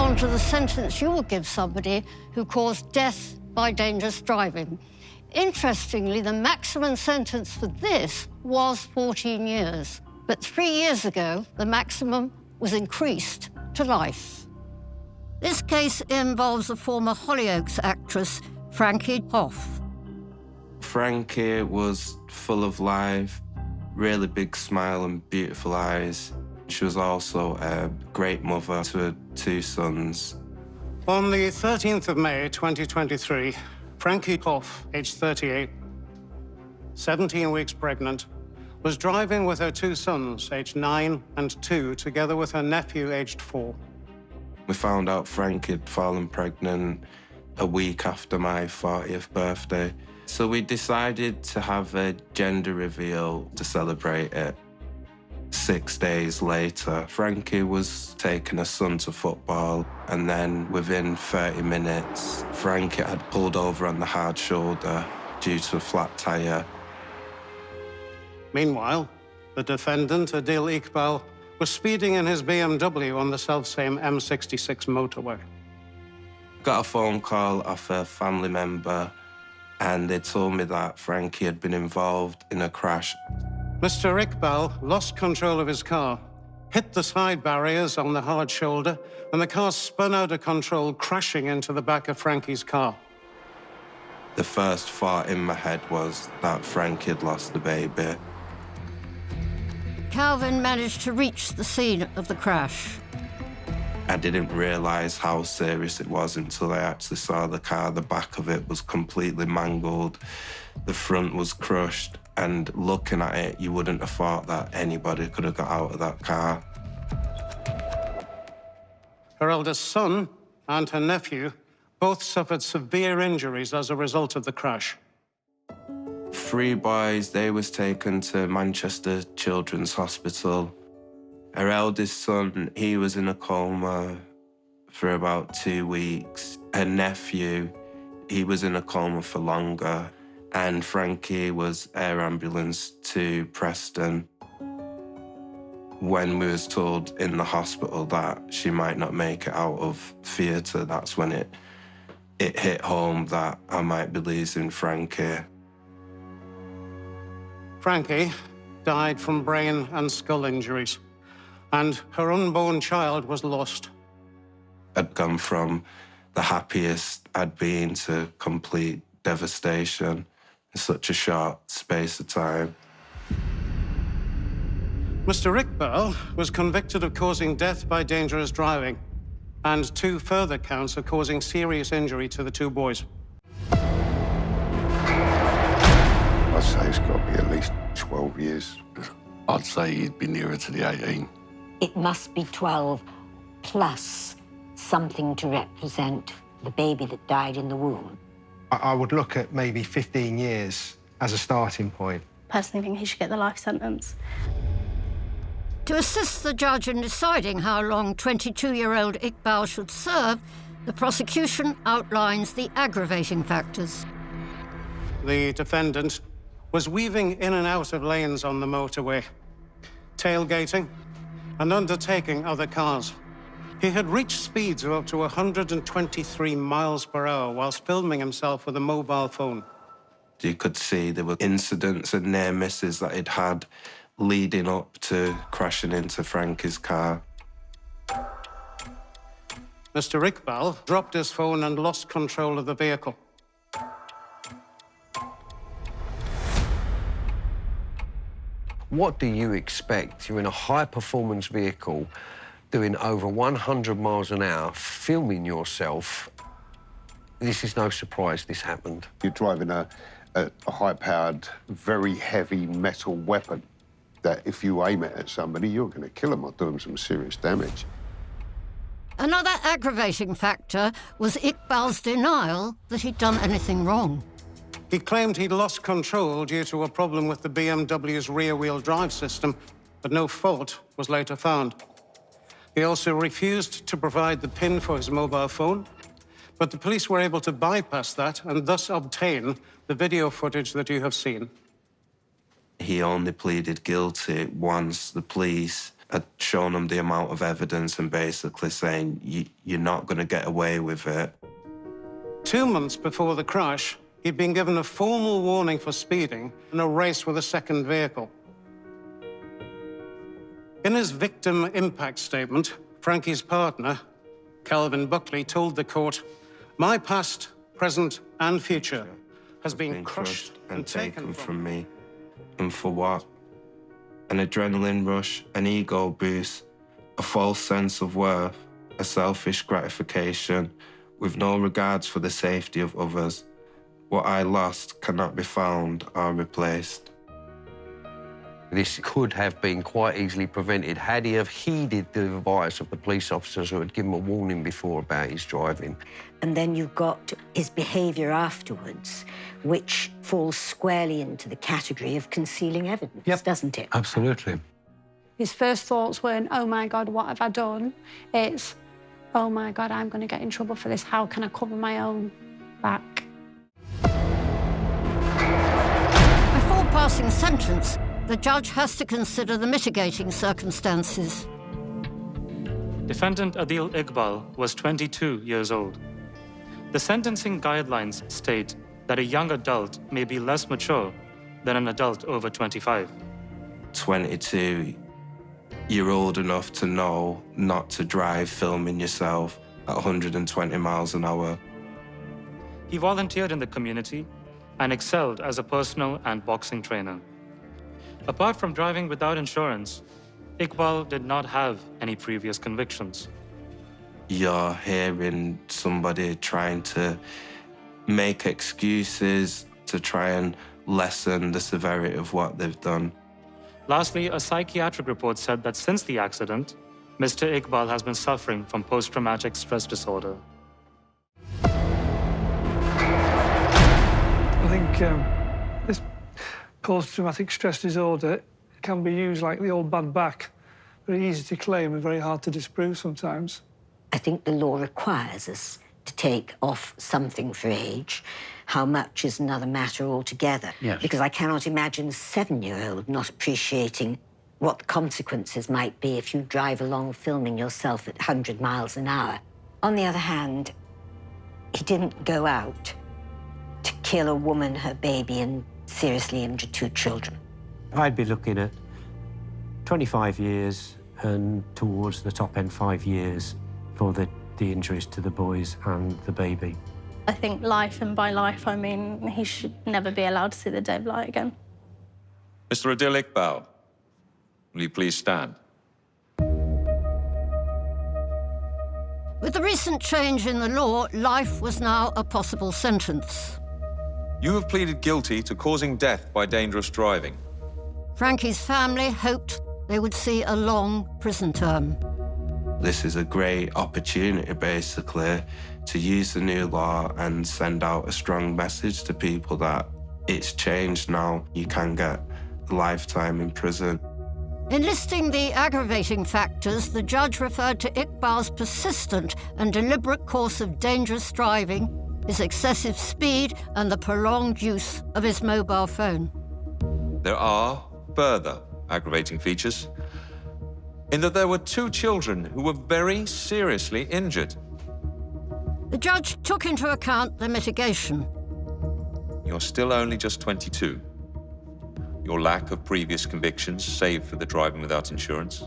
on to the sentence you would give somebody who caused death by dangerous driving. Interestingly, the maximum sentence for this was 14 years. But 3 years ago, the maximum was increased to life. This case involves a former Hollyoaks actress, Frankie Hough. Frankie was full of life, really big smile and beautiful eyes. She was also a great mother to her 2 sons. On the 13th of May, 2023, Frankie Hoff, aged 38, 17 weeks pregnant, was driving with her 2 sons, aged 9 and 2, together with her nephew, aged 4. We found out Frankie had fallen pregnant a week after my 40th birthday. So we decided to have a gender reveal to celebrate it. 6 days later, Frankie was taking her son to football, and then within 30 minutes, Frankie had pulled over on the hard shoulder due to a flat tyre. Meanwhile, the defendant, Adil Iqbal, was speeding in his BMW on the selfsame M66 motorway. Got a phone call off a family member, and they told me that Frankie had been involved in a crash. Mr. Iqbal lost control of his car, hit the side barriers on the hard shoulder, and the car spun out of control, crashing into the back of Frankie's car. The first thought in my head was that Frankie had lost the baby. Calvin managed to reach the scene of the crash. I didn't realise how serious it was until I actually saw the car. The back of it was completely mangled. The front was crushed. And looking at it, you wouldn't have thought that anybody could have got out of that car. Her eldest son and her nephew both suffered severe injuries as a result of the crash. 3 boys, they was taken to Manchester Children's Hospital. Her eldest son, he was in a coma for about 2 weeks. Her nephew, he was in a coma for longer. And Frankie was air ambulance to Preston. When we was told in the hospital that she might not make it out of theatre, that's when it hit home that I might be losing Frankie. Frankie died from brain and skull injuries, and her unborn child was lost. I'd gone from the happiest I'd been to complete devastation in such a short space of time. Mr. Iqbal was convicted of causing death by dangerous driving and 2 further counts of causing serious injury to the 2 boys. I'd say it's got to be at least 12 years. I'd say he'd be nearer to the 18. It must be 12 plus something to represent the baby that died in the womb. I would look at maybe 15 years as a starting point. Personally, think he should get the life sentence. To assist the judge in deciding how long 22-year-old Iqbal should serve, the prosecution outlines the aggravating factors. The defendant was weaving in and out of lanes on the motorway, tailgating and undertaking other cars. He had reached speeds of up to 123 miles per hour whilst filming himself with a mobile phone. You could see there were incidents and near misses that he'd had leading up to crashing into Frankie's car. Mr. Iqbal dropped his phone and lost control of the vehicle. What do you expect? You're in a high-performance vehicle doing over 100 miles an hour, filming yourself. This is no surprise this happened. You're driving a high-powered, very heavy metal weapon that if you aim it at somebody, you're going to kill them or do them some serious damage. Another aggravating factor was Iqbal's denial that he'd done anything wrong. He claimed he'd lost control due to a problem with the BMW's rear-wheel drive system, but no fault was later found. He also refused to provide the PIN for his mobile phone, but the police were able to bypass that and thus obtain the video footage that you have seen. He only pleaded guilty once the police I'd shown him the amount of evidence and basically saying, you're not going to get away with it. 2 months before the crash, he'd been given a formal warning for speeding in a race with a second vehicle. In his victim impact statement, Frankie's partner, Calvin Buckley, told the court, "My past, present, and future has been crushed and taken from me. And for what? An adrenaline rush, an ego boost, a false sense of worth, a selfish gratification, with no regards for the safety of others. What I lost cannot be found or replaced." This could have been quite easily prevented had he have heeded the advice of the police officers who had given him a warning before about his driving. And then you've got his behaviour afterwards, which falls squarely into the category of concealing evidence, doesn't it? Absolutely. His first thoughts weren't, oh my God, what have I done? It's, oh my God, I'm going to get in trouble for this. How can I cover my own back? Before passing sentence, the judge has to consider the mitigating circumstances. Defendant Adil Iqbal was 22 years old. The sentencing guidelines state that a young adult may be less mature than an adult over 25. 22, you're old enough to know not to drive filming yourself at 120 miles an hour. He volunteered in the community and excelled as a personal and boxing trainer. Apart from driving without insurance, Iqbal did not have any previous convictions. You're hearing somebody trying to make excuses to try and lessen the severity of what they've done. Lastly, a psychiatric report said that since the accident, Mr. Iqbal has been suffering from post-traumatic stress disorder. I think this post-traumatic stress disorder can be used like the old bad back. Very easy to claim and very hard to disprove sometimes. I think the law requires us to take off something for age. How much is another matter altogether. Yes. Because I cannot imagine a 7-year-old not appreciating what the consequences might be if you drive along filming yourself at 100 miles an hour. On the other hand, he didn't go out to kill a woman, her baby, and seriously injure 2 children. I'd be looking at 25 years and towards the top end 5 years for the injuries to the boys and the baby. I think life, and by life I mean he should never be allowed to see the day of light again. Mr. Adil Iqbal, will you please stand? With the recent change in the law, life was now a possible sentence. You have pleaded guilty to causing death by dangerous driving. Frankie's family hoped they would see a long prison term. This is a great opportunity, basically, to use the new law and send out a strong message to people that it's changed now. You can get a lifetime in prison. In listing the aggravating factors, the judge referred to Iqbal's persistent and deliberate course of dangerous driving, his excessive speed, and the prolonged use of his mobile phone. There are further aggravating features in that there were 2 children who were very seriously injured. The judge took into account the mitigation. You're still only just 22. Your lack of previous convictions, save for the driving without insurance,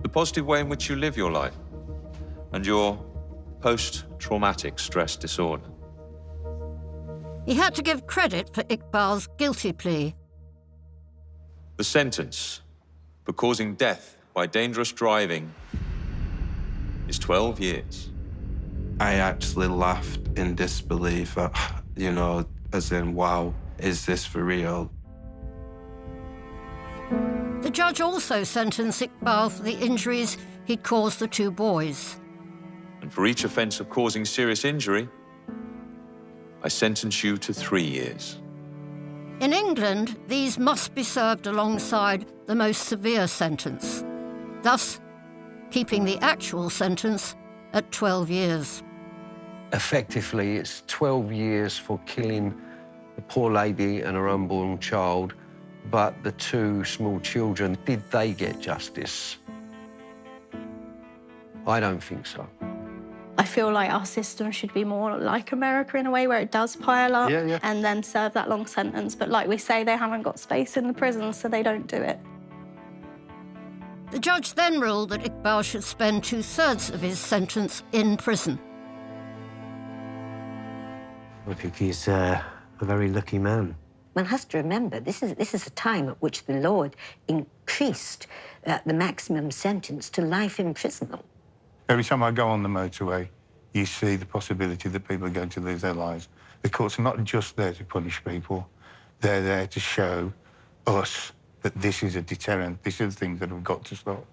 the positive way in which you live your life, and your post-traumatic stress disorder. He had to give credit for Iqbal's guilty plea. The sentence for causing death by dangerous driving is 12 years. I actually laughed in disbelief at, as in, wow, is this for real? The judge also sentenced Iqbal for the injuries he'd caused the 2 boys. And for each offence of causing serious injury, I sentence you to 3 years. In England, these must be served alongside the most severe sentence, thus keeping the actual sentence at 12 years. Effectively, it's 12 years for killing the poor lady and her unborn child, but the 2 small children, did they get justice? I don't think so. I feel like our system should be more like America in a way where it does pile up and then serve that long sentence. But like we say, they haven't got space in the prisons, so they don't do it. The judge then ruled that Iqbal should spend 2/3 of his sentence in prison. I think he's a very lucky man. One has to remember, this is a time at which the Lord increased the maximum sentence to life imprisonment. Every time I go on the motorway, you see the possibility that people are going to lose their lives. The courts are not just there to punish people. They're there to show us that this is a deterrent. These are the things that have got to stop.